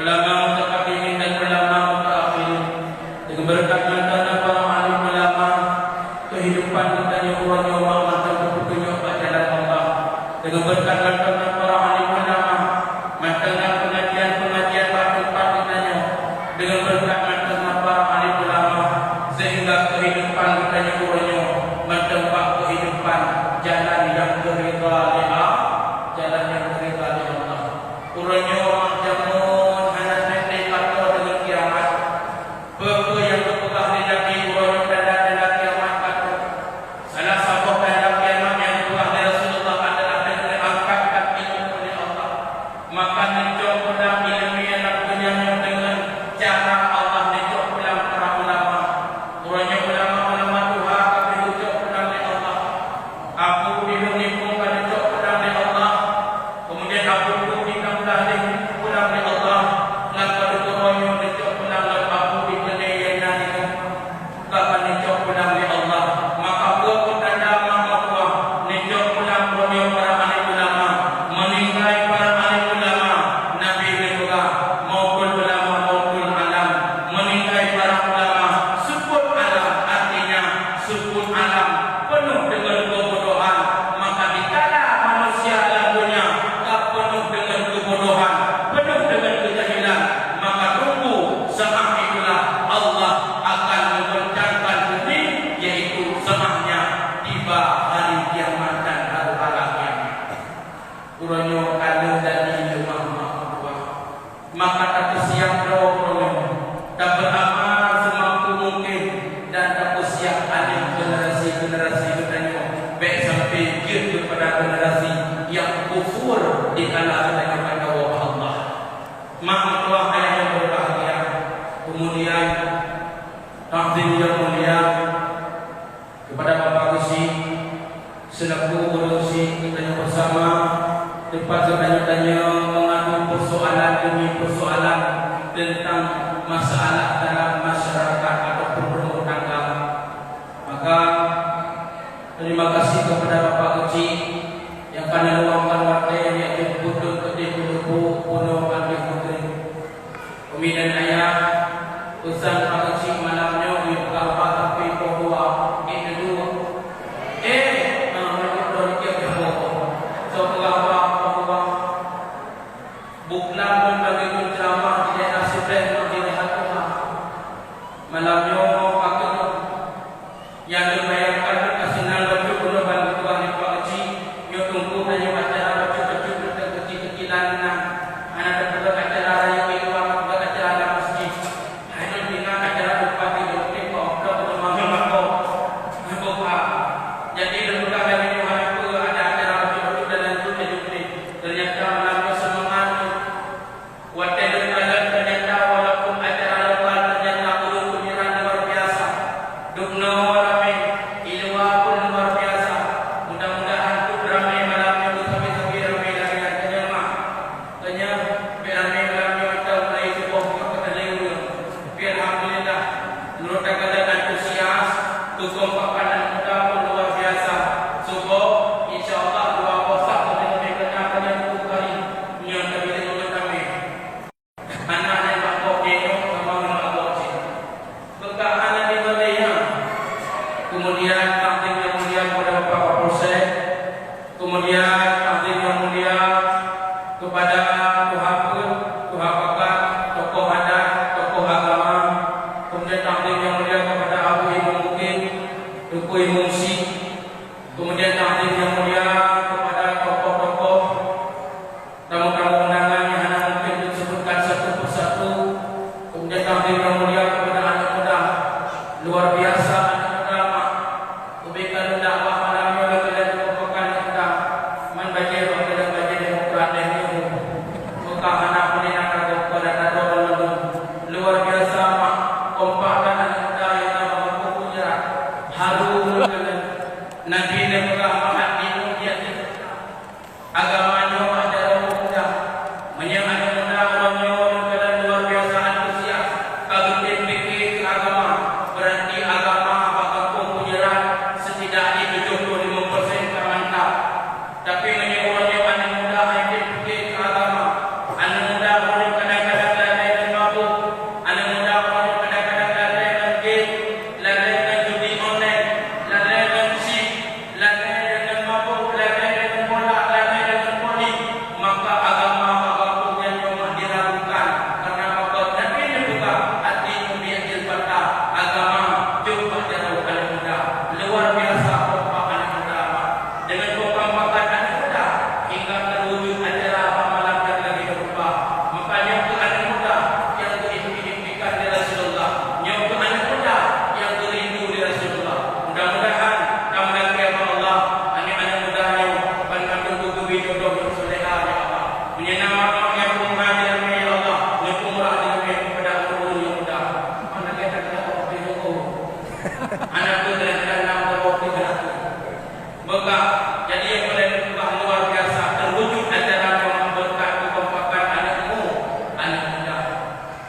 ulama mutaqaddimin dan ulama mutaakhirin. Dengan berkat mantan para alim ulama, kehidupan kita yang urangnya mata petunjuk jalan Allah. Dengan berkat mantan para alim ulama, mantan pengajian tempat kita dengan berkat mantan para alim ulama, sehingga kehidupan kita yang urangnya mentempat kehidupan jalan yang keridha Allah, jalan yang keridha Allah. Urangnya orang jamun anak nenek kata dengan kiamat. Apa yang berpegang di daki urangnya tanda-tanda kiamat kata. Salah satu tanda kiamat yang berpegang dari Rasulullah adalah dengan angkat kakinya oleh Allah. Maka necok pulang ilmu yang punya dengan cara Allah necok pulang para ulama. Urangnya ulama Tuhan tapi necok pulang oleh Allah. Aku dihunimu pada necok pulang oleh Allah. Kemudian aku dihunikan pulang oleh Allah. Lalu urangnya necok pulang oleh aku dikenai yang kapan necok pulang oleh Allah. Maka aku tanda mahkamah necok pulang urangnya para alim ulama, meninggal para alim ulama, Nabi juga maupun ulama maupun alam, meninggal para ulama, sukun alam, artinya sukun alam penuh dengan kebodohan. Maka dikala manusia lagunya tak penuh dengan kebodohan, penuh dengan kejahilan, maka tunggu saat itulah Allah akan membenarkan bumi, yaitu semahnya tiba hari kiamat dan hari kiamat. Urangnya ada dari rumah Allah. Maka tak siap doa tak beramal semampu mungkin dan tak siap ada generasi bertanya baik sampai ke kepada generasi yang kufur di kalangan kepada Allah. Maka Allah yang berbahagia. Kemudian takdim yang mulia kepada Bapak Gusi selaku urusi kita bersama tempat bertanya-tanya mengadu persoalan demi persoalan tentang masalah dalam masyarakat ataupun rumah tangga. Maka terima kasih kepada Bapak Gusi yang pada luangkan waktu yang dijemput ke Depok Pulau Pagi Putri. Kemudian ayah usaha Pak Gusi malamnya di Bapak tapi bahwa itu dulu buklan pun bagi ceramah tidak nasib dan tidak Tuhan. Malamnya mau pakai yang dibayarkan kasihan baju guna bagi Tuhan di Pak Haji. Yo tunggu hanya acara baju-baju kecil-kecilan anak dapat acara yang itu amat acara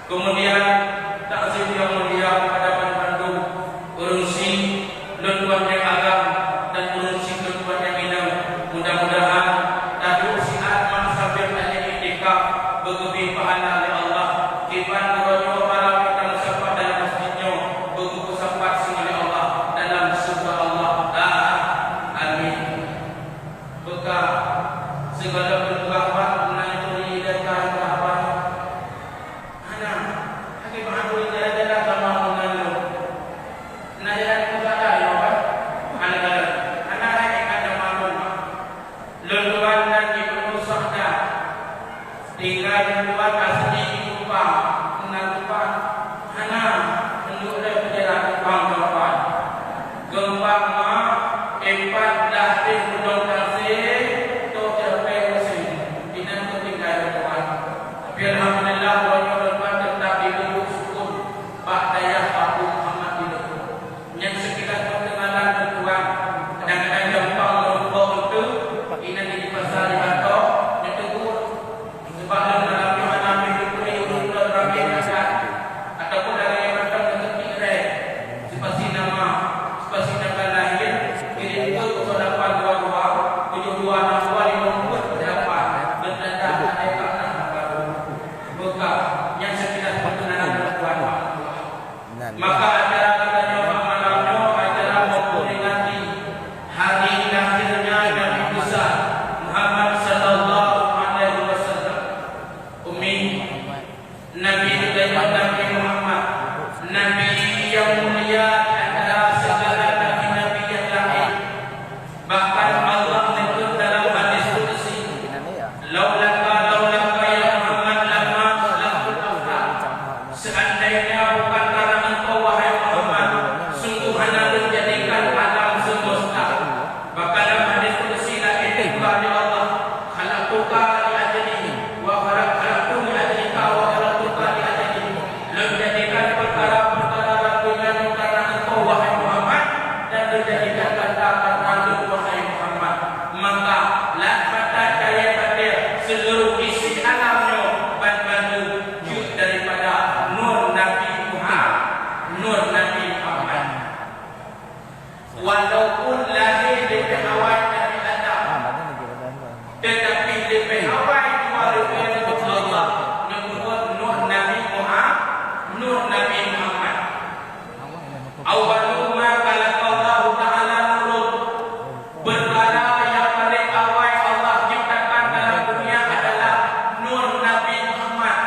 Kemudian takzim yang mulia kepada pandu urusi Tuan yang agam dan urusi Tuan yang minum. Mudah-mudahan tadi usiat masa bertanya itikaf bergebi pahala oleh Allah. Kipan merojo para kita musafat dalam masjidnya bergugur sempat oleh Allah dalam surga Allah. Amin. Buka segala berkahwat menang tuli dan keharapan. Anak, hati bahagia jalan-jalan sama mengalu. Nayan buka dah, ya. Anak yang ada malu. Luluan dan ibu sahda. Tinggal luluan asli lupa, lupa. Anak menurut perjalanan bang-bang. Gembang ma empat dah hudong kasih to terpe mesin. Dinan ketinggalan tuan. Tapi alhamdulillah wajib tetap ibu syukur Pak Dayah Abu Muhammad hidup. Yang sekitar perkenalan tuan kadang-kadang gampang lupa itu ini di pasar atau yang tegur sebab dalam mana hidup ini untuk ramai masyarakat ataupun dari yang macam ketikrai spasi nama lahir kirim ke 0822 7262 berdapat bertanda ada baru buka yang sekitar perkenalan tuan. Maka acara katanya malamnya acara memperingati hari lahirnya Nabi besar Muhammad sallallahu alaihi wasallam. Umi Nabi Nabi Muhammad Nabi yang mulia adalah segala nabi-nabi yang lain. Bahkan Allah menyebut dalam hadis qudsi, laulaka ya Muhammad lama khalaqtul afaq. Seandainya bukan karena engkau wahai Muhammad, sungguh hanya menjadikan alam semesta. Bahkan dalam hadis qudsi lain pula di Allah, khalaqtuka li ajli wa khalaqtu li ajlika wa khalaqtuka li ajli. Menjadikan perkara-perkara dengan karena engkau wahai Muhammad dan menjadikan kata-kata wahai Muhammad. Maka la fata kaya batil seluruh isi alamnya bantu wujud daripada nur Nabi Muhammad, nur Nabi Muhammad. Walaupun lahir di Hawaii Nabi Adam, tetapi lebih awal daripada Allah menyebut nur Nabi Muhammad, nur Nabi Muhammad. Awwalu ma khalaqallahu ta'ala nurun. Perkara yang paling awal Allah ciptakan dalam dunia adalah nur Nabi Muhammad.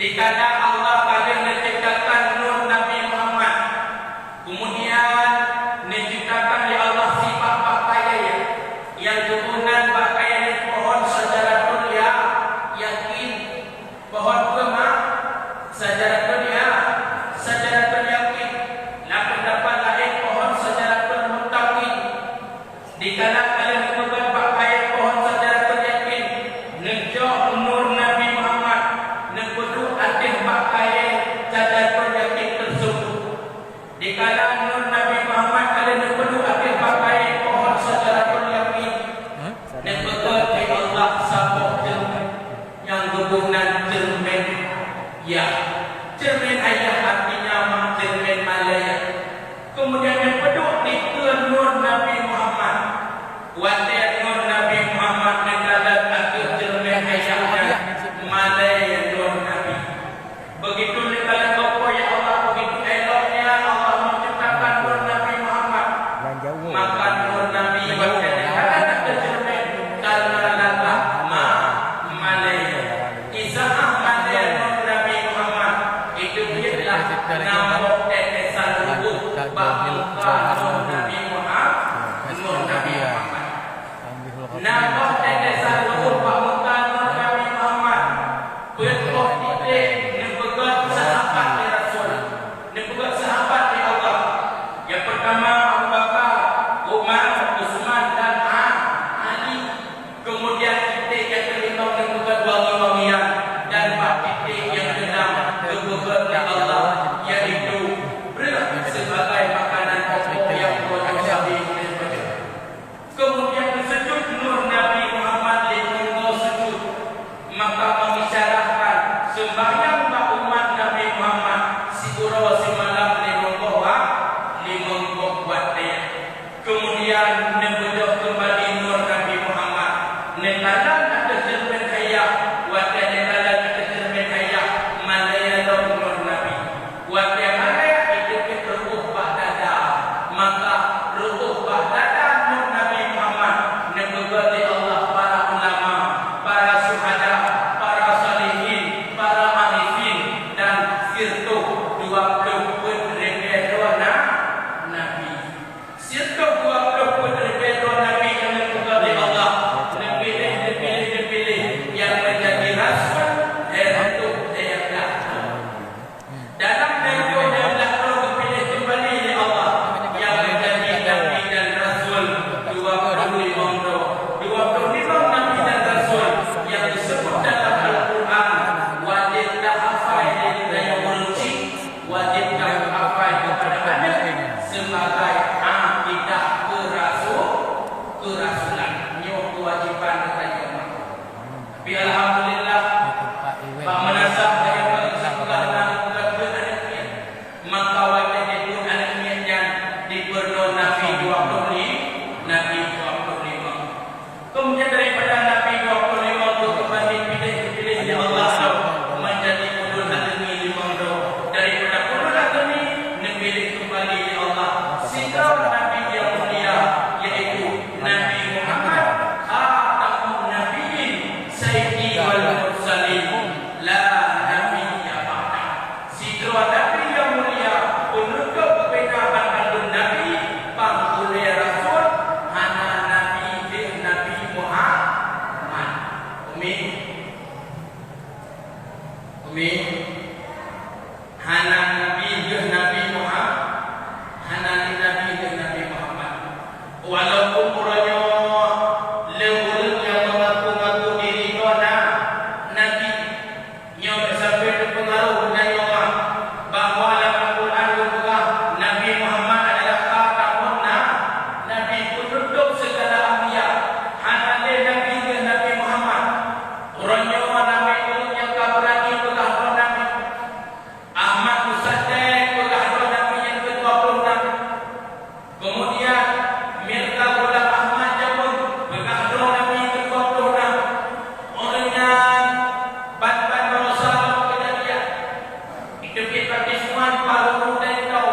Dikala Allah paling menciptakan nur Nabi Muhammad, kemudian menciptakan oleh Allah sifat pakaian yang turunan pakaian pohon sajaratul ya yakin, pohon kurma sajaratul ya sajaratul yakin. Lah pendapat lain pohon sajaratul muttaqin. Dikala kalian menemukan pakaian pohon sajaratul yakin, nejauh nur Nabi Muhammad, nepedu ating pakaian sajaratul yakin tersebut. Dikala nur Nabi Muhammad kalian nepedu ating pakaian pohon sajaratul yakin, nepedu di Allah sabuk cermin yang hubungan cermin ya. Cermin ayah artinya cermin malaya. Kemudian yang peduk di nur Nabi Muhammad. Wadah nur Nabi Muhammad negara akhir cermin ayahnya malaya nur Nabi. Begitu negara kau ya Allah, begitu eloknya Allah menciptakan nur Nabi Muhammad. Maka nur Nabi wadah cermin karena lata malaya. Izah malaya nur Nabi Muhammad. Itu ialah nama tetesan lubuk bamuka nur Nabi Muhammad, nur Nabi Muhammad. Nama tetesan lubuk bamuka nur Nabi Muhammad. Betul titik nepegat sahabat di Rasul, nepegat sahabat di Allah. Yang pertama Abu Bakar, Umar, Utsman dan Ali. Kemudian titik yang kelima nepegat wangi-wangian dan titik yang keenam nepegat Allah, yaitu beras sebagai makanan pokok yang berasal. Kemudian sujud nur Nabi Muhammad di sujud, maka mengisyaratkan sembahyang Bi Hanan Nabi jeung Nabi Muhammad, Hanan Nabi jeung Nabi Muhammad. Walaupun urangnya leuweung yang mengaku-ngaku diri dona Nabi, nya sampai terpengaruh dan nyoba bahwa dalam Al-Quran juga Nabi Muhammad adalah khatamuna Nabi penutup segala anbiya. Hanan Nabi jeung Nabi Muhammad. Urangnya Nabi yang kabarani belah Nabi Ahmad Musaddiq belah Nabi yang ke-26. Kemudian Mirza Ghulam Ahmad Jamun belah Nabi ke-26. Orangnya Ban Rasul kejadian itu kita semua di Palu dan tahu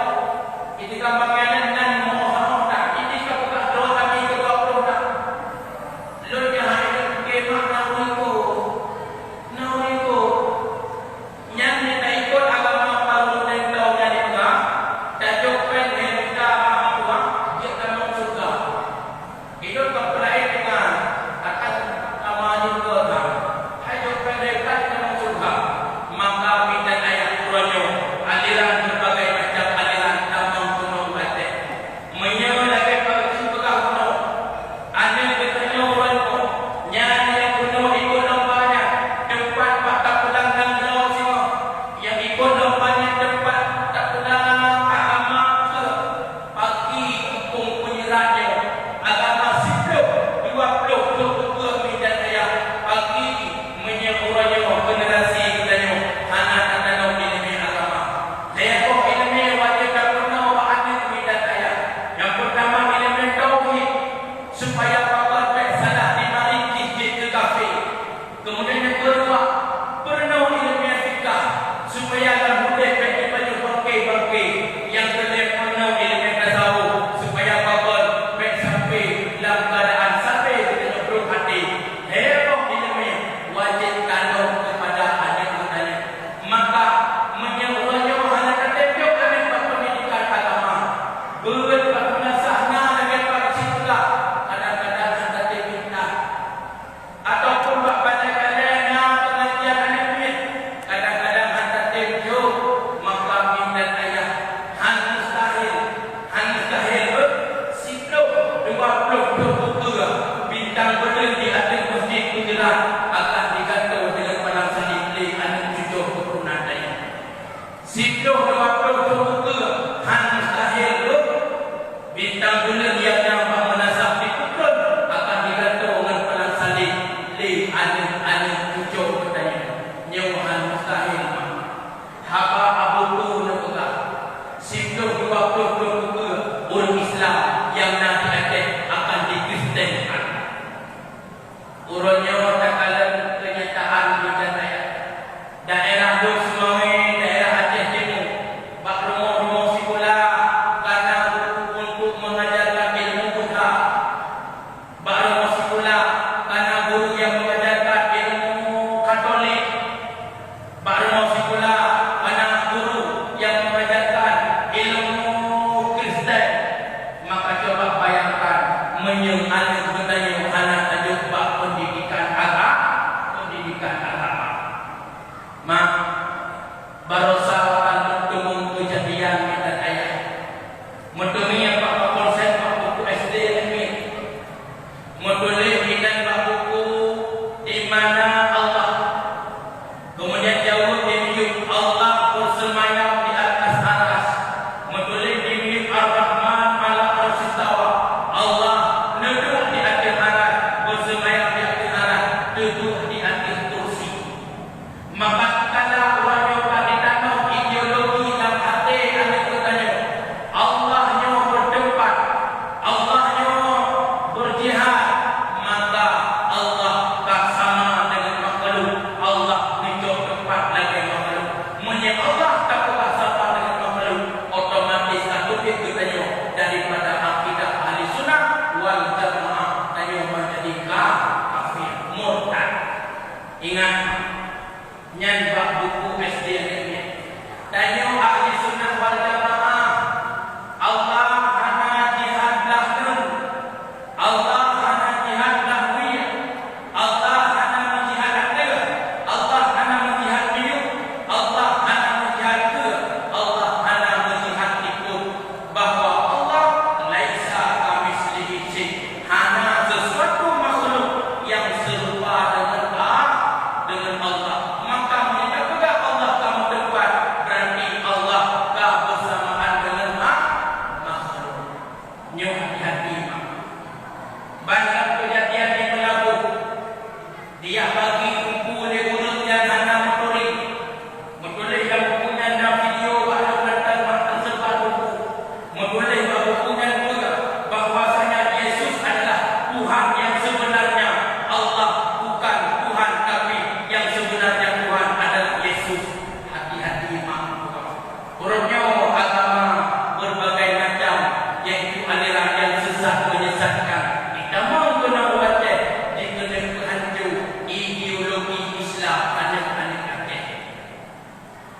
itu gambaran dan mohon ini kita belah Nabi ke-26. Lu jangan kemana nawiku nyanyi na ikut agama Palu dan tahu dari enggak dan jopen kita apa kita mau surga itu kepelai dengan akan nama juga hai jopen kita mau surga maka bidan ayat Qurannya aliran berbagai macam aliran tamang kuno bate menyelagi pada surga kuno ada katanya orang nyanyi yang kuno ikut lombanya depan pak tak pulang dan jauh semua yang ikut lombanya depan tak pulang agama ke pagi kepung penyerahnya agama hidup 22 bidan ayat pagi menyuruhnya generasi katanya anak tanam ilmu agama. Saya kok ilmu wajib tak pernah bahagia bidan ayat. Yang pertama ilmu tauhid supaya kabar baik salah dimarinci ke kafir. Kemudian yang kedua penuh ilmu fikih supaya mudah bagi baju bangkai. Yang ketiga penuh ilmu tasawuf supaya kabar baik sampai dalam keadaan sampai dengan penuh hati. Heboh ilmu wajib tanam kepada adik-adik. Maka menyuruhnya hanya tertepuk dengan pendidikan agama. Berpenasahnya dengan pancita kadang-kadang anda diminta ataupun banyak-banyaknya pengajian anak kadang-kadang anda tepuk maka minat ayah han mustahil siklo 22 bintang berdiri di atas masjid Gujarat akan digantung dengan palang salib oleh anak cucu keturunan ayah. Siklo 22 han mustahil bintang bulan yang nampak menasab dipukul akan digantung dengan palang salib oleh anak cucu katanya. Nyawahan mustahil haba abuku nepegah siklo 22 orang Islam yang nanti akan dikristenkan. Urangnya takalan kenyataan bidan ayat daerah Duk Semawi, daerah Aceh Timur, bak rumah-rumah sekolah karena untuk mengajarkan ilmu Buddha, bak rumah sekolah karena guru yang mengajarkan ilmu Katolik, bak rumah sekolah karena guru yang mengajarkan ilmu Kristen. Maka coba bayangkan menyengani sebenarnya anak tajuk bak pendidikan agama. Mak barosawakan mentumung kejadian kita ayat mentumi yang pak konsep pak buku SD ini menulis dengan pak buku di mana Allah kemudian jauh di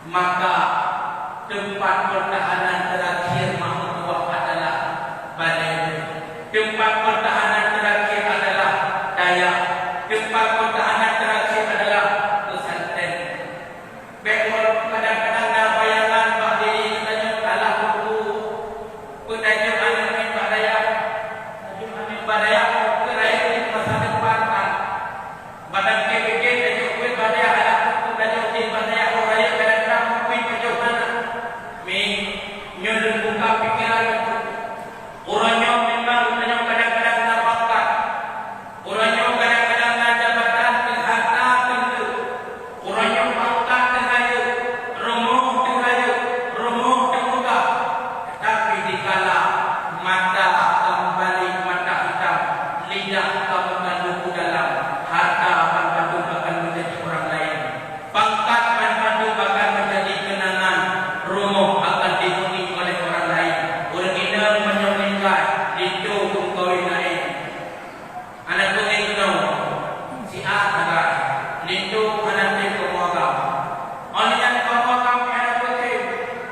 maka tempat pertahanan terakhir makhluk Allah adalah badai. Tempat pertahanan terakhir adalah daya. Tempat pertahanan terakhir adalah pesantren. Bekor kadang-kadang dah bayangan pak diri katanya kalah buku. Pedanya anak ni pak daya. Anak pak daya keraya ni masa depan kan. Badan KPK dan kuih badaya anak buku dan di badaya orang kadang-kadang kuih macam mana. Mi nyodun buka pikiran orangnya memang kadang-kadang nak bakat. Orangnya kadang-kadang nak jabatan harta tentu. Orangnya pangkat tengayu, rumah tengayu, rumah terbuka. Tapi dikala mata kembali mata hitam, lidah kamu kandung dalam, harta pandu akan menjadi orang lain. Pangkat pandu akan menjadi kenangan, rumah akan dihuni oleh orang lain. Orang ini menyembunyikan itu kawin lain. Anak kuning tu, si A agak, itu anak itu kawagam. Oleh yang kawagam anak kuning,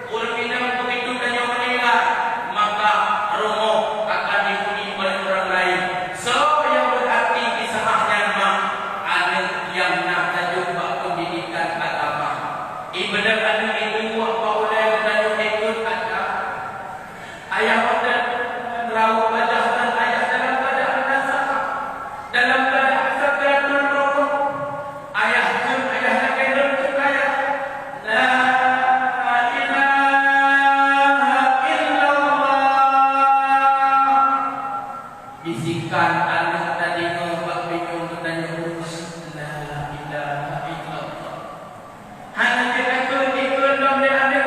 orang ini begitu dan yang menilai, maka rumah akan dihuni oleh orang lain. So yang berarti kisahnya mah ada yang nak tajuk pendidikan agama. Ibadah anu itu apa oleh tajuk ikut ada. Ayah pada rawu baca dan ayah dalam keadaan nasab, dalam keadaan sakratul maut. Ayah pun ayah nak kena percaya. La ilaha illallah. Bisikan anak tadi ngobak bingung tanya urus. La ilaha illallah. Hanya kita ikut dom dia ada.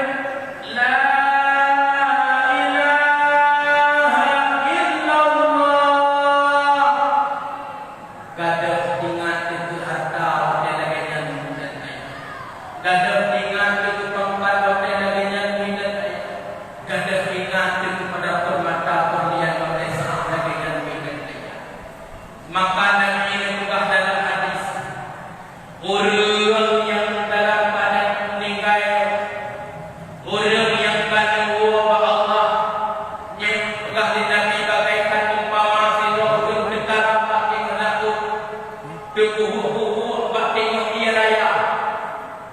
La gadah ingat itu harta hotel lagi yang mudah saya. Gadah ingat itu pangkat hotel lagi yang mudah saya. Gadah ingat itu pada permata perlian hotel sah lagi yang mudah saya. Maka Nabi menggah dalam hadis, orang yang dalam badan meninggal, orang yang badan wabah Allah, yang menggah di Nabi bagaikan umpama sidoh dekat bagi melaku. Kebuhu-buhu bak tengok dia raya.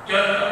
Contoh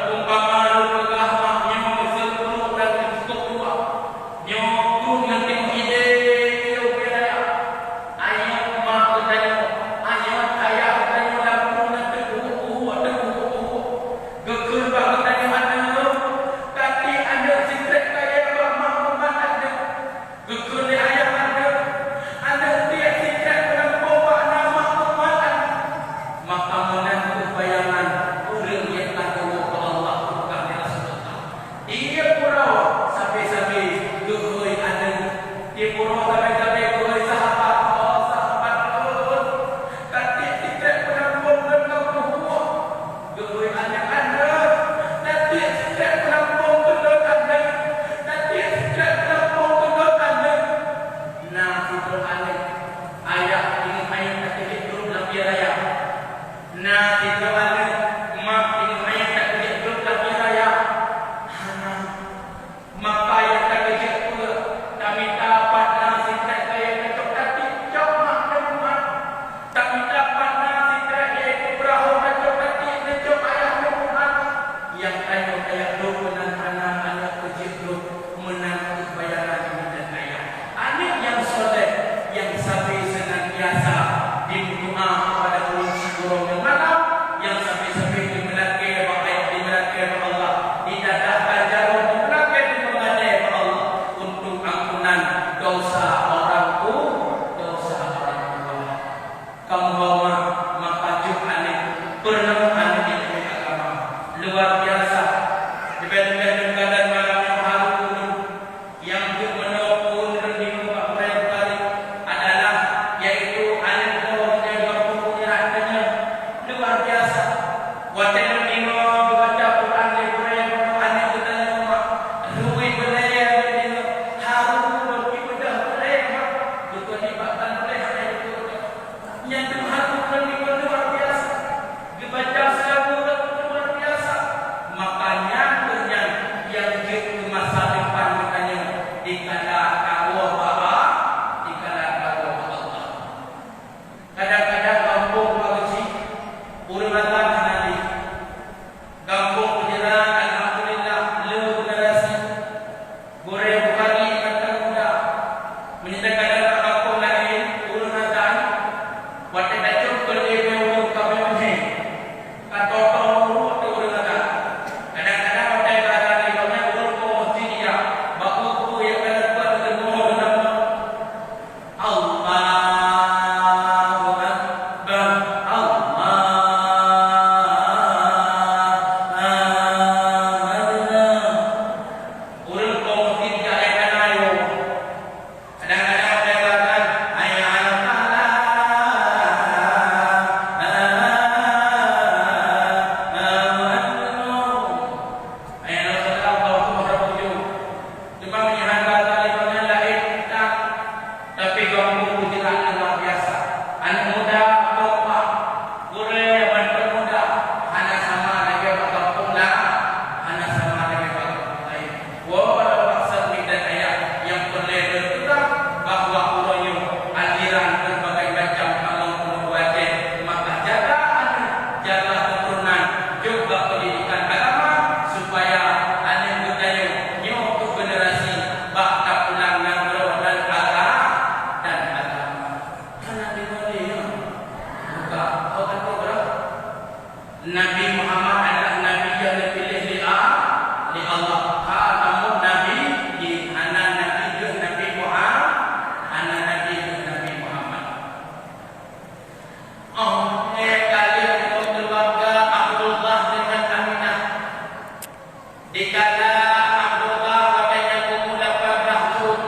Dikala Abdullah katanya pemuda berahun,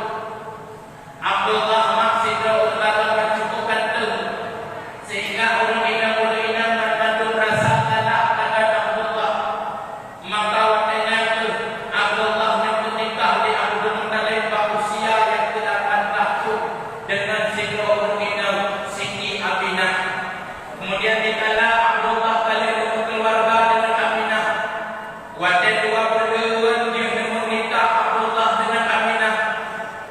Abdullah masih dalam mencukupkan tu, sehingga orang inang membantu rasa kalah dengan Abdullah. Maka waktunya tu Abdullah menikah di Abdul Muttalib usia yang ke-8 tahun dengan si orang inang Siti Aminah. Kemudian dikala Abdullah kali keluarga dengan Aminah, waktu dua berdua dia menikah Abdullah dengan Aminah.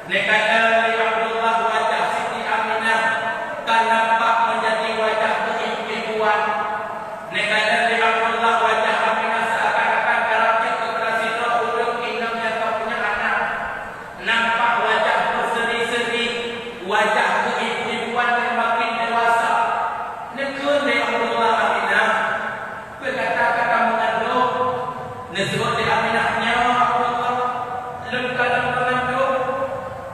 Nekada dari Abdullah wajah Siti Aminah kan nampak menjadi wajah keibu-ibuan. Nekada dari Abdullah wajah Aminah seakan-akan karakter keberasi urang inam yang tak punya anak. Nampak wajah berseri-seri, wajah keibu-ibuan yang makin dewasa. Nekun dari Abdullah Aminah berkata-kata mengandung. Nesebut di Aminahnya Abdullah lengkap mengandung,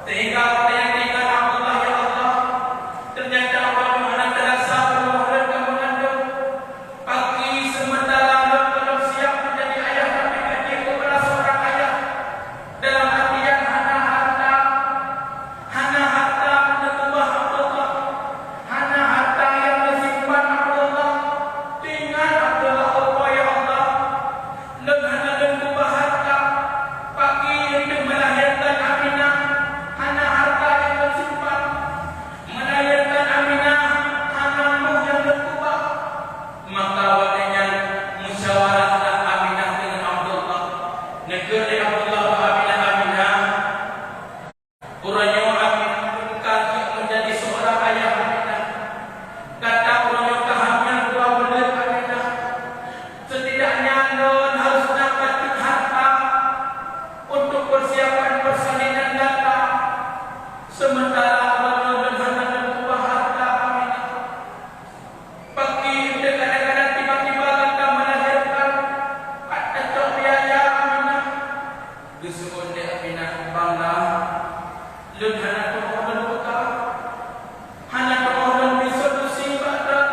sehingga waktu yang tinggal Abdullah ya Allah ternyata bagaimana terasa berumah mengandung. Pagi sementara belum siap menjadi ayah tapi kecil kepada seorang ayah. Dalam artian hana harta menetubah Abdullah, hana harta yang disimpan Abdullah. Tinggal Abdullah apa ya Allah, dan hana dan kubah harta. Pagi itu melahirkan Aminah, hana harta yang tersimpan. Melahirkan Aminah, hana nuh yang berkubah. Maka waktunya musyawarahlah Aminah dengan Abdullah. Negeri dari Abdullah ke Aminah. Urangnya Aminah kaki menjadi seorang ayah Aminah. Kata urangnya kahamnya 2 bulan Aminah. Setidaknya non harus dapat harta untuk persiapan persalinan data. Sementara orang dan kubah harta Aminah. Pagi itu kadang-kadang tiba-tiba kata melahirkan, kata cok biaya Aminah. Disebut dia Aminah bangga. Lun hana tumohon buka, hana tumohon bisolusi badan.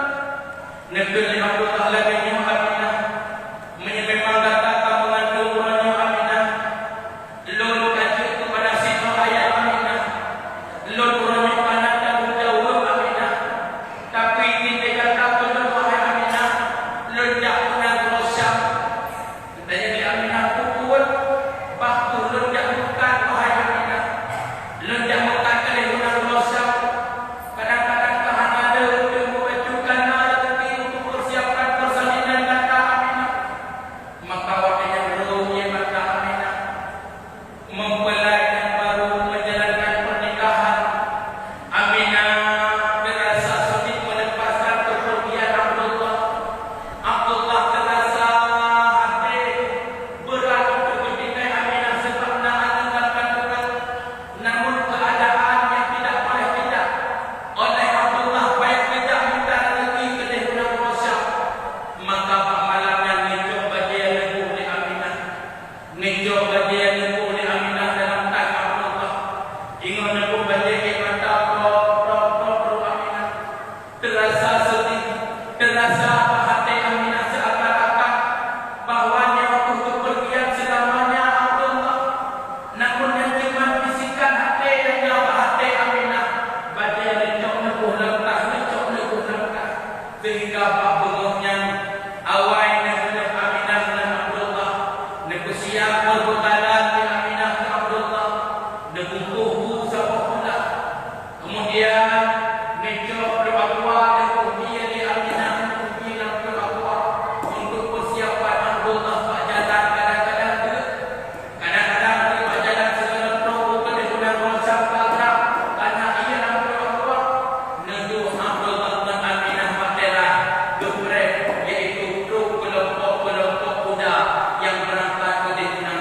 Negeri Abdullah lagi yang Aminah memang kata mengandung orangnya Aminah. Lun kaji kepada sino ayah Aminah. Lun orangnya panas tanggung jawab Aminah. Tapi tidak kata benar wahai Aminah, lun tak pernah berusaha. Katanya di Aminah kuat, bahkan lun tak bukan wahai Aminah. Lun tak bukan kali guna berusaha. Kadang-kadang tahan ada untuk mengajukan rezeki untuk persiapkan persalinan data Aminah. Maka waktunya berumnya mata Aminah mempelai yang baru menjalankan pernikahan. Aminah terasa sedih melepaskan kepergian Abdullah. Abdullah terasa hati berat untuk meninggalkan Aminah sebab nak meninggalkan kandungan. Namun keadaan yang tidak boleh tidak oleh Abdullah baik tidak minta rezeki kedai guna berusaha. Maka pak malamnya ngejok bagi yang lembuh di Aminah. Ngejok bagi yang lembuh di Aminah dalam tang Abdullah. Ingat lembuh bagi yang mata pro Aminah. Terasa sedih, terasa hati Aminah seakan-akan bahwanya waktu kepergian selamanya Abdullah. Namun yang cuma bisikan hati yang jawab hati Aminah. Bagi yang ngejok lembuh lengkah. Sehingga pak bengoknya awal negeri Aminah dan Abdullah. Negosiasi berbekalan di Aminah dan Abdullah. Negukuhu sama pula. Kemudian ngejok doa-doa dan dia di Aminah dan doa-doa untuk persiapan Abdullah pak jalan kadang-kadang tu. Kadang-kadang dia pak jalan segala pro ke dia berusaha kalrak karena ia nak doa-doa. Nedu Abdullah dan Aminah pak terah gebrek, iaitu kelompok-kelompok kuda yang berangkat ke Dinang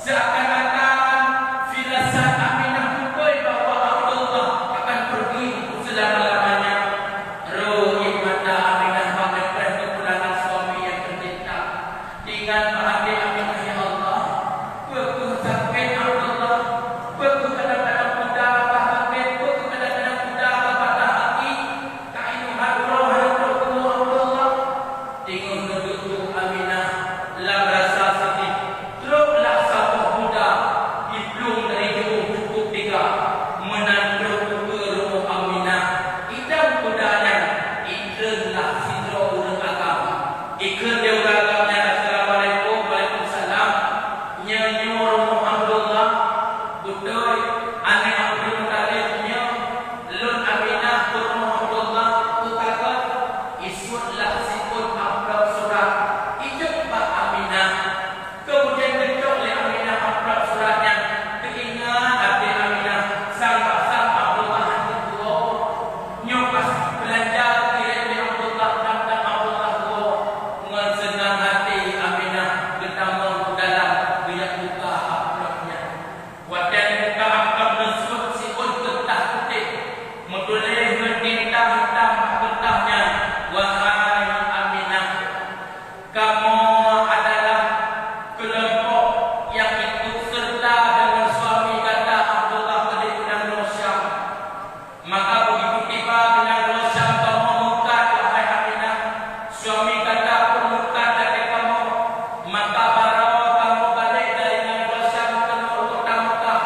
Seakan-akan firasat Aminah betul bahwa Abdullah akan pergi selama-lamanya. Ruhi mata Aminah mengenai kepulangan suami yang tercinta. Dengan bahagia Aminah, ya Allah, beku sakit Abdullah, beku kadang-kadang muda bahagia, beku kadang-kadang muda pada hati. Kainu hadroh Abdullah. Tengok duduk Aminah lam rasa sedih. Teruklah satu muda diplung dari jauh cukup tiga menanduk ke rumah Aminah. Idam budanya ikrenlah sidro urang agama. Ikren dia urang agamanya. Assalamualaikum, waalaikumsalam. Nyanyi rumah Abdullah betul ane Abdul Muttalibnya lun Aminah ke rumah Abdullah utakan isutlah sikut amplop surat ijab Pak Aminah. Kemudian kecok oleh Aminah amplop suratnya. Teringat adik Aminah sang Abdullah hati tua. Nyopas belanja kira oleh Abdullah dan Abdullah tua. Dengan senang hati Aminah bertambah dalam dia buka amplopnya. Wadah buka amplop tersebut sikut getah putih. Menulis bertintah hitam getahnya. Wahai Aminah, kamu adalah kelompok yang ikut serta dengan suami kata Abdullah pada Gunung Rosyam. Maka begitu tiba Gunung Rosyam kamu murtad, wahai Aminah. Suami kata pun murtad dari kamu. Maka baru kamu balik dari Gunung Rosyam ke kota Mekah.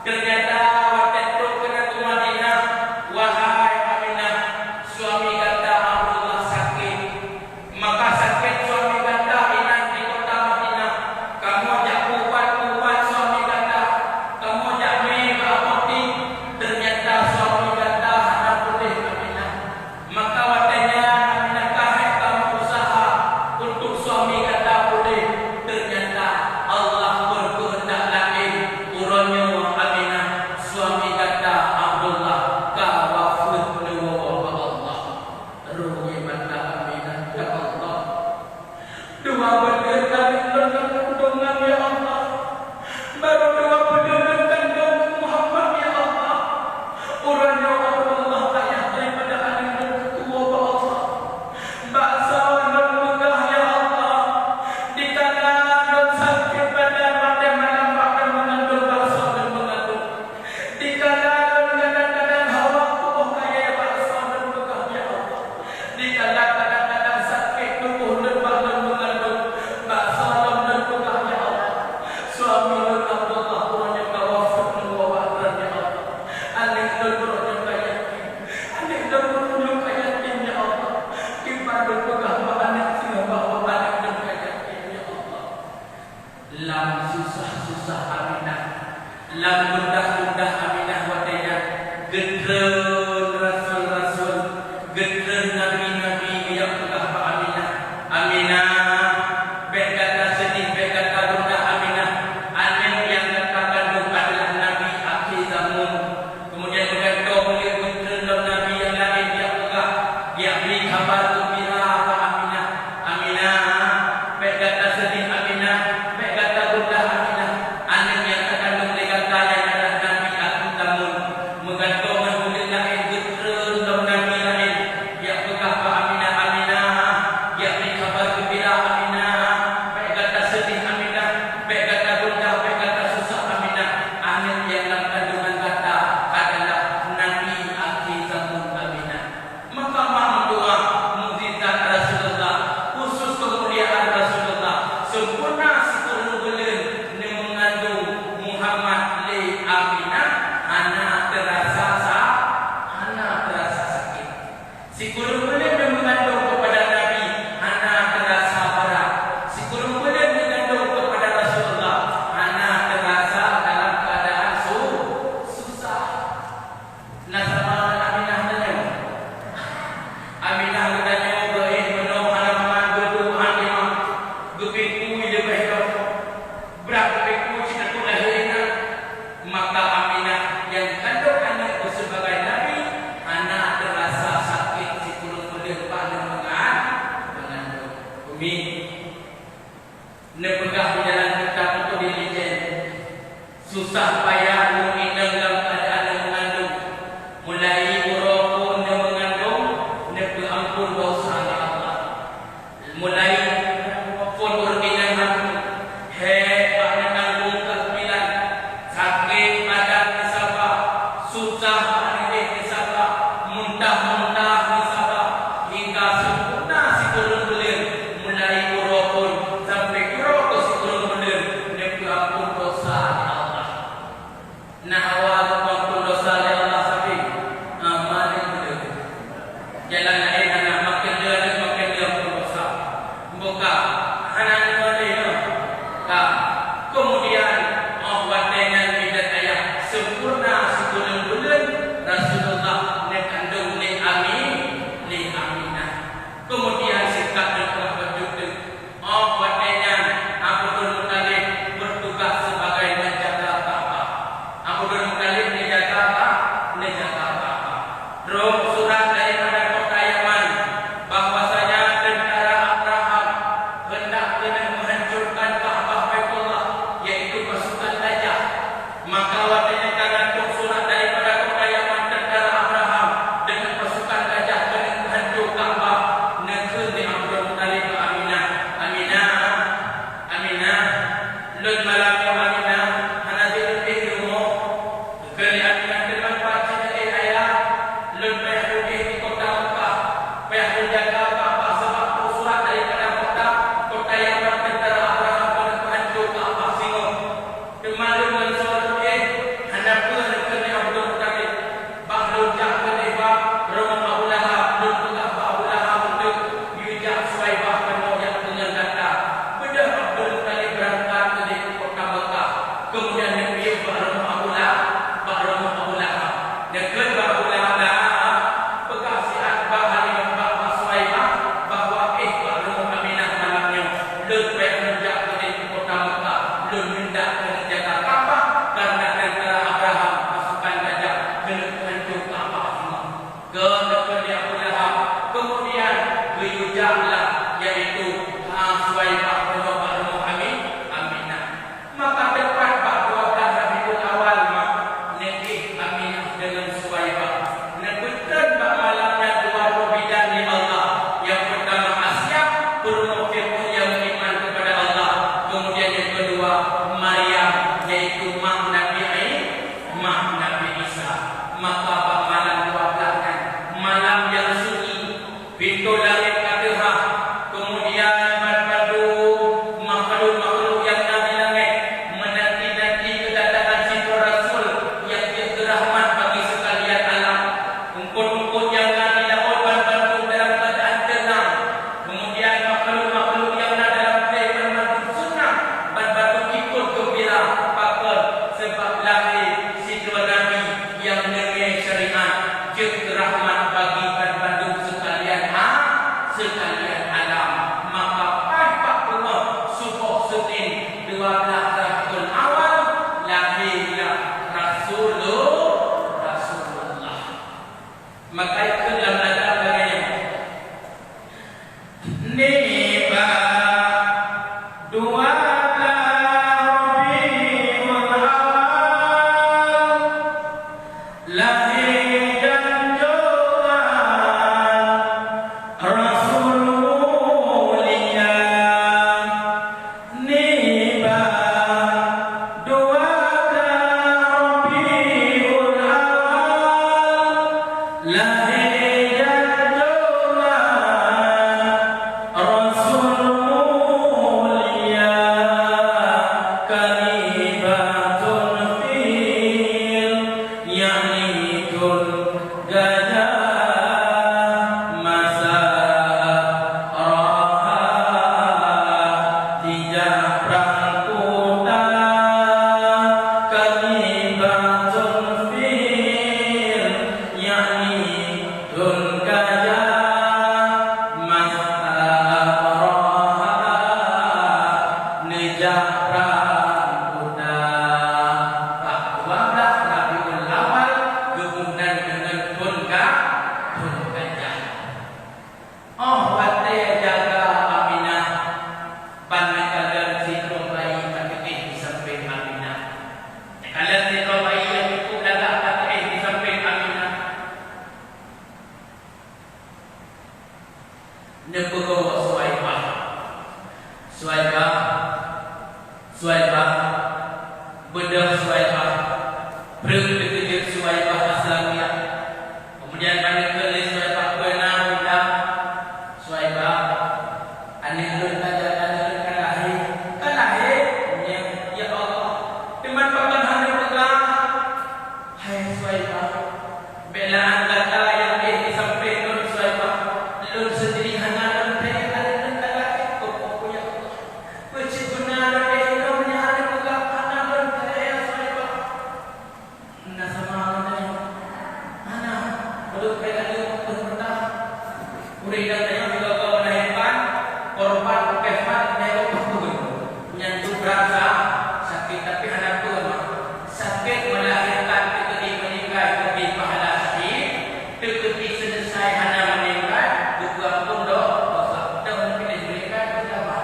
Ternyata waktu itu kena ke Madinah. Wahai Aminah, suami kata Abdullah sakit. Maka sakit suami kata inang di kota Madinah. Kamu ajak kuat suami kata. Kamu ajak mi ke apotik. Ternyata suami kata anak putih Aminah. Maka waktunya Aminah kahit kamu usaha untuk suami kata putih. Ternyata Allah berkehendak lain. Urangnya Aminah suami kata Abdullah kawafut nuwa Allah. Ruhi mata Aminah, ya Allah. Dua benar kandungan ya Allah. Baru dua benar kandung Muhammad ya Allah. Urangnya Abdullah ayah daripada anak tua ya Allah. Baksa dan megah ya Allah. Di kanan sakit pada malam mengandung baksa dan mengandung. Di kanan kadang-kadang hawa tubuh kaya baksa dan megah ya Allah. Di kanan kadang-kadang sakit tubuh lembah dan mengandung baksa dan megah ya Allah. Suami dan Abdullah orangnya kawafut nuwawatan ya Allah. Anik dan orangnya kayakin. Anik dan orangnya kayakin ya Allah. Kibar dan megah anak sehingga bawa anak dan kayakin ya Allah. Lam susah-susah Aminah, lam mudah-mudah Aminah wadaya. Gedren rasul-rasul, gedren nabi-nabi yang telah Pak Aminah. Aminah baik kata sedih, baik kata mudah Aminah. Anak yang katakan adalah Nabi akhir zaman. Kemudian bergantung oleh gedren dan nabi yang lain yang telah dia beri kabar gembira Pak Aminah. Aminah baik kata sedih Aminah, baik kata mudah Aminah. Anak yang terkandung oleh kata yang adalah susah payah menginang dalam keadaan yang mengandung, mulai urapun yang mengandung, nepe ampun dosa ya Allah, mulai pun urginang hantu, hebat menanggung kehamilan, sakit badan disabah, susah aneh disabah, muntah-muntah disabah, hingga sempurna si turun belir, mulai urapun sampai urapun si turun belir, nepe ampun dosa ya Allah. Nah awal ampun dosa ya Allah sabi, amalin belir. Jalan lain anak makin dia ampun dosa. Buka anak dia ka. Kemudian awat dengan bidat ayah sempurna sebulan bulan Rasulullah ne kandung ne Aminah. Kemudian sikap dan telah berjuta awat dengan Abdul Muttalib bertugas sebagai menjaga Ka'bah. Abdul Muttalib menjaga Ka'bah. Terus surat daripada kota Yaman bahwasanya tentara Abraham hendak menghancurkan Ka'bah Baitullah, yaitu pasukan Dajjal. Maka watanya tergantung surat daripada kota Yaman tentara Abraham dengan pasukan Dajjal kena menghancur Ka'bah. Negeri di Abdul Muttalib ke Aminah. Lun malam yang Aminah hanazir ilmu kali Aminah teman baca dari ayat lun payah di kota Mekah, payah menjaga Ka'bah sebab surat daripada kota Yaman tentara Abraham kena menghancur Ka'bah singgung. Kemalun dan solat hanapun kena Abdul Muttalib bahlul jahkan ibab rumah Abu Lahab lun pegah Abu Lahab untuk yujah Suwaibah penuh yang dengan kata bedah Abdul Muttalib berangkat ke kota Mekah, kemudian dia rumah Abu Lahab dekat Abu Lahab pegah si Akbar halim Pak Suwaibah bahwa rumah Aminah malamnya lun payah menjak ke kota Mekah, lun hendak menjaga Ka'bah karena tentara Abraham pasukan Dajjal kena menghancur Ka'bah semua. Ke Abu Lahab kemudian keyujahlah yaitu Suwaibah penuh rumah Aminah. Maka tepat 12 Rabiul Awal nekih Aminah dengan Suwaibah. Nebetan malamnya dua bidan di Allah. Yang pertama Asyaf bermufiqun yang beriman kepada Allah. Kemudian yang kedua Maryam yaitu mak Nabi Isa. Maka malam 12 kan malam yang sunyi, pintu langit katihah, kemudian berpadu makhluk-makhluk yang dari langit menanti-nanti kedatangan si Rasul yang dia rahmat bagi sekalian alam. Ungkut-ungkut yang dari laut berpadu dalam keadaan tenang, kemudian makhluk-makhluk yang dalam keadaan berpadu senang berpadu ikut gembira pakar sebab lahir si Nabi yang dengan syariat je rahmat bagi berpadu sekalian alam. Maka pada subuh Senin 12 Rabiul Awal lahirlah Rasulullah. Maka itu dalam nada bagainya niba 12 Rabiul Awal lahir dan jolan Rasulullah. Niba 12 Rabiul Awal lahir dan jolan Rasulullah. Kalibatun fil ya'nidul gajah masa raha tidak prangkuta. Kalibatun fil ya'nidul gajah masa raha nejah prangkuta. Suhaibah. Belaan kata yang sampai Nur Suhaibah. Nur sendiri hana dan saya ada lagi kok punya. Wajib benar ada itu menyala juga hana dan saya Suhaibah. Nah sama orang hana belum kaya dia berpetah. Uri katanya juga kau melahirkan korban kefat dari pun yang tu berasa sakit tapi hana tu sakit melahirkan ketika meninggal bagi pahala sakit ketika selesai hana meninggal bukan pun dosa dan mungkin meninggal berapa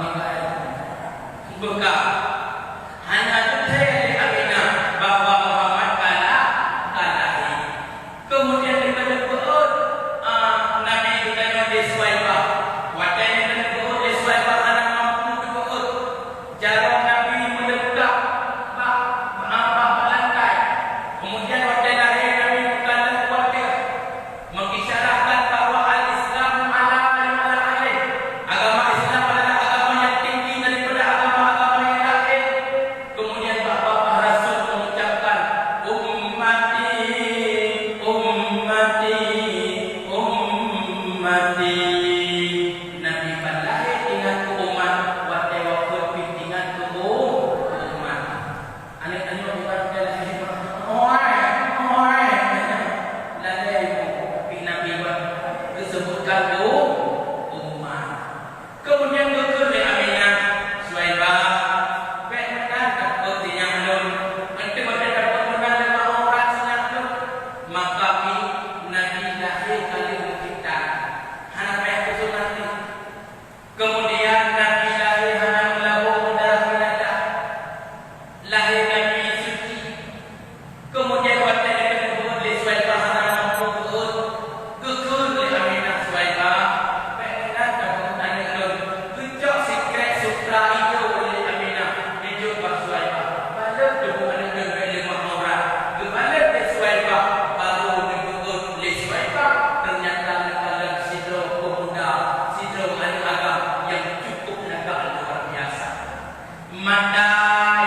meninggal buka hana tu saya di Aminah bahawa Muhammad kalahi kemudian daripada Quran Nabi ditanya di Suhaibah watanya dengan Quran di Suhaibah hana mampu Quran jarang Nabi meletak lantai kemudian waktu lahir Nabi bukan kuatir mengisyaratkan bahawa al-Islam ala alaih agama Islam adalah agama yang tinggi daripada agama-agama yang lain kemudian bahawa Rasul mengucapkan ummati ummati ummati Nabi lahir dengan umat waktu wafat dengan umat anak-anak bukan lahir Nabi disebutkan umat kemudian betul di Aminah Suhaibah benar dapat yang nun nanti pada dapat benar lima orang senang tu maka Nabi lahir kali kita hana payah kusuk nanti kemudian Nabi lahir hana melabur darah penada lahir Nabi suci kemudian waktu kedua di Suhaibah hana mampu gugur di Aminah Suhaibah benar dapat anak nun kecok sikret supra itu oleh Aminah hidup Suhaibah balik dulu anak nun lima orang balik di Suhaibah baru gugur di Suhaibah ternyata dalam sidro pemuda sidro anak agam yang cukup agak luar biasa mata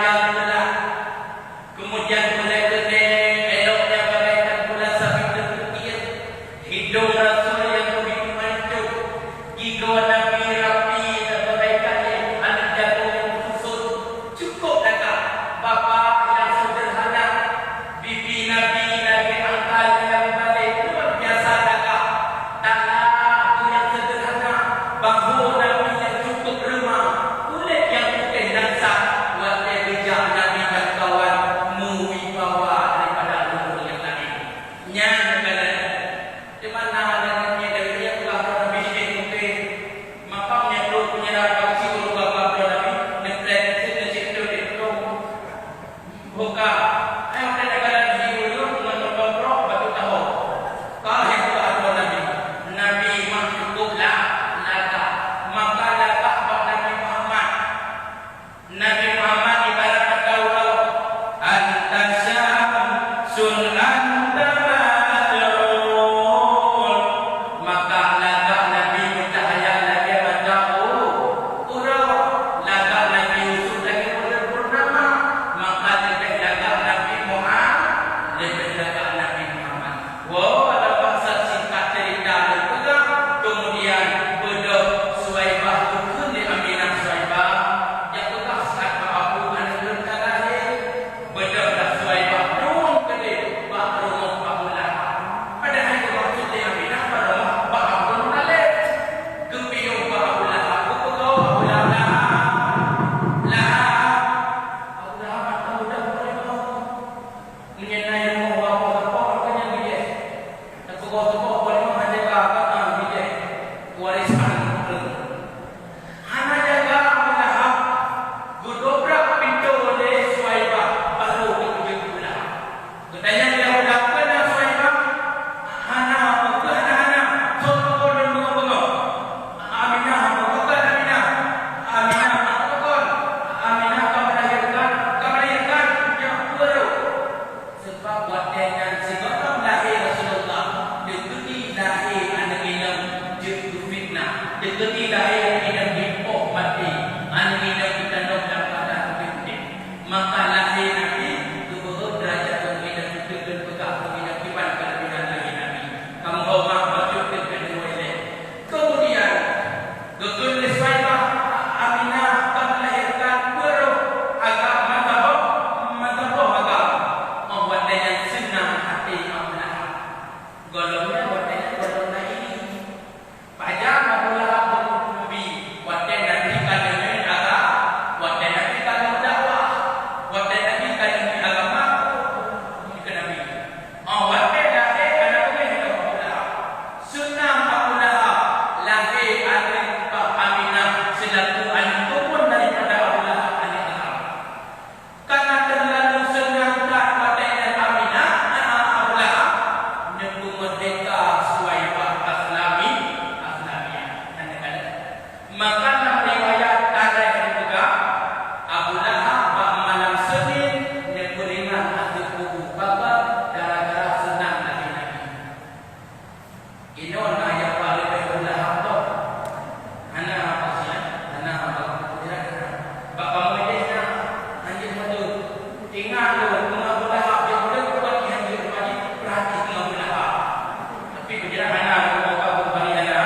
yang gelap kemudian mulai kening eloknya bagaikan bulan sabit terkikir hidung Rasul yang begitu mancung gigau Nabi rapi bagaikan anak jatuh yang kusut cukup agak bapa yang sederhana bibi Nabi lagi angkal yang balik luar biasa agak tanah yang sederhana bahu Nabi yang cukup remah kulit yang putih dan sah wajah bijak Nabi dan kawan muwibawa daripada umur yang lain nyanyi di mana adanya dari yang telah Nabi Syekh mungkin makamnya perlu penyerah kausi untuk bapak Nabi nepret sini situ di tong buka ayo kita negara di dulu dengan berkomprok batu tahu kalau yang telah Nabi Nabi mah cukuplah laka maka laka Nabi Muhammad Nabi Muhammad ibarat kata Allah anta syamsun anta badrun maka laka Nabi bercahaya lagi macam urau laka Nabi Yusuf lagi purnama maka lebih laka Ingat tu, tengah berlahap dia boleh buat yang dia wajib berhati tengah berlahap. Tapi berjalan mana aku mau kau kembali mana?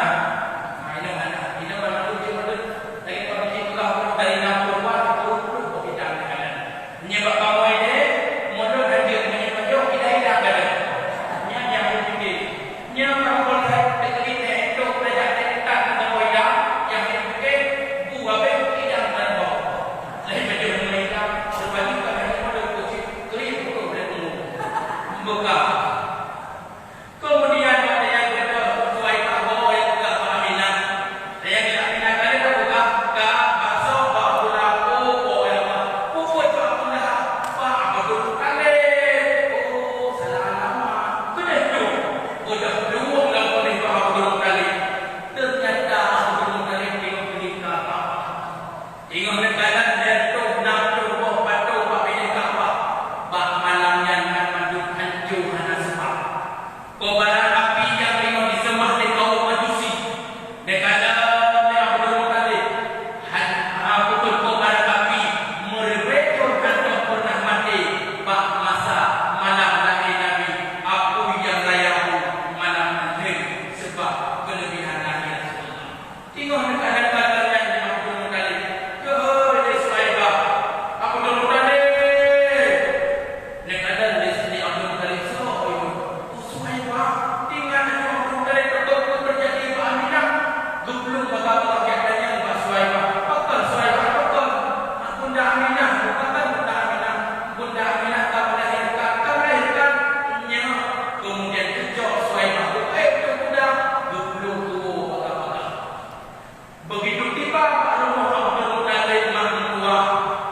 Ini mana tu dia boleh lagi pada situ lah dari 60 buat 20 kita kanan. Nyebab kamu ini modal dan dia menyebab kita hilang kan. Nya yang berfikir. Nya kalau saya teknik itu belajar teknik tak hilang yang berfikir buah hilang dan bawa. Lain macam mereka sebalik buka. Kemudian ada yang kedua, sesuai tak bawa yang juga pahaminan. Dan yang tidak minat kali tak buka, bakso, bakso laku, puput tak pernah, apa dulu kali. Oh, salah alamat. Kena itu. Udah dua bulan boleh apa dulu kali. Ternyata apa dulu kali tengok menikah apa. Tengok negara dia tu, nak tu, patuh, pak menikah apa. Bak malamnya kobaran api yang tengok disemah di kaum majusi. Dekala dia berdoa kali. Betul kobaran api merebekkan tak pernah mati. Bak masa malam lahir Nabi. Aku yang layaku malam lahir sebab kelebihan lahir Rasulullah. Tengok negara-negara yang berdoa kali. Ke Israel. Aku berdoa kali. Negara di sini aku kali so. Begitu tiba rumah Abdul Muttalib mentua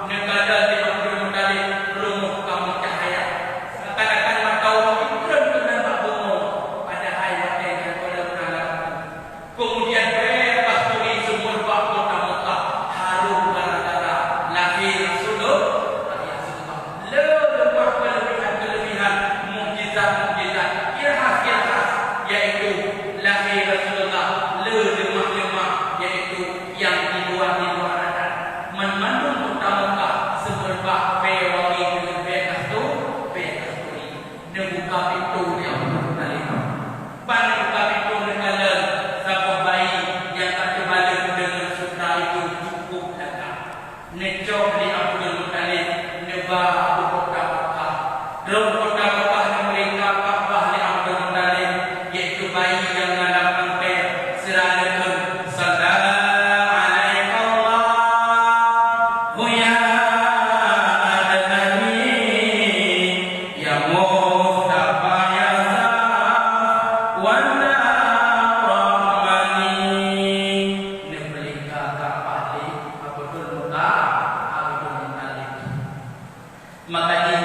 negara di Abdul Muttalib rumah kamu cahaya. Katakan matau ikram kena tak bunga pada hari yang pada bulan. Kemudian kasturi sumur bak kota Mekah harum gara-gara lahir Rasulullah. Lemah kelebihan mukjizat khas yaitu lahir Rasulullah. Lemah yaitu yang di luar adat mengandung utama semerbak pewangi dengan kasturi nebuka pintu yang bertali pada buka pintu negara sebuah bayi yang tak terbalik dengan sutra itu cukup datang necok di Abdul Muttalib nebah Abu Kota Mekah dalam kota Mekah yang mereka Ka'bah di Abdul Muttalib yaitu bayi yang mengalami seranakan saudara makanya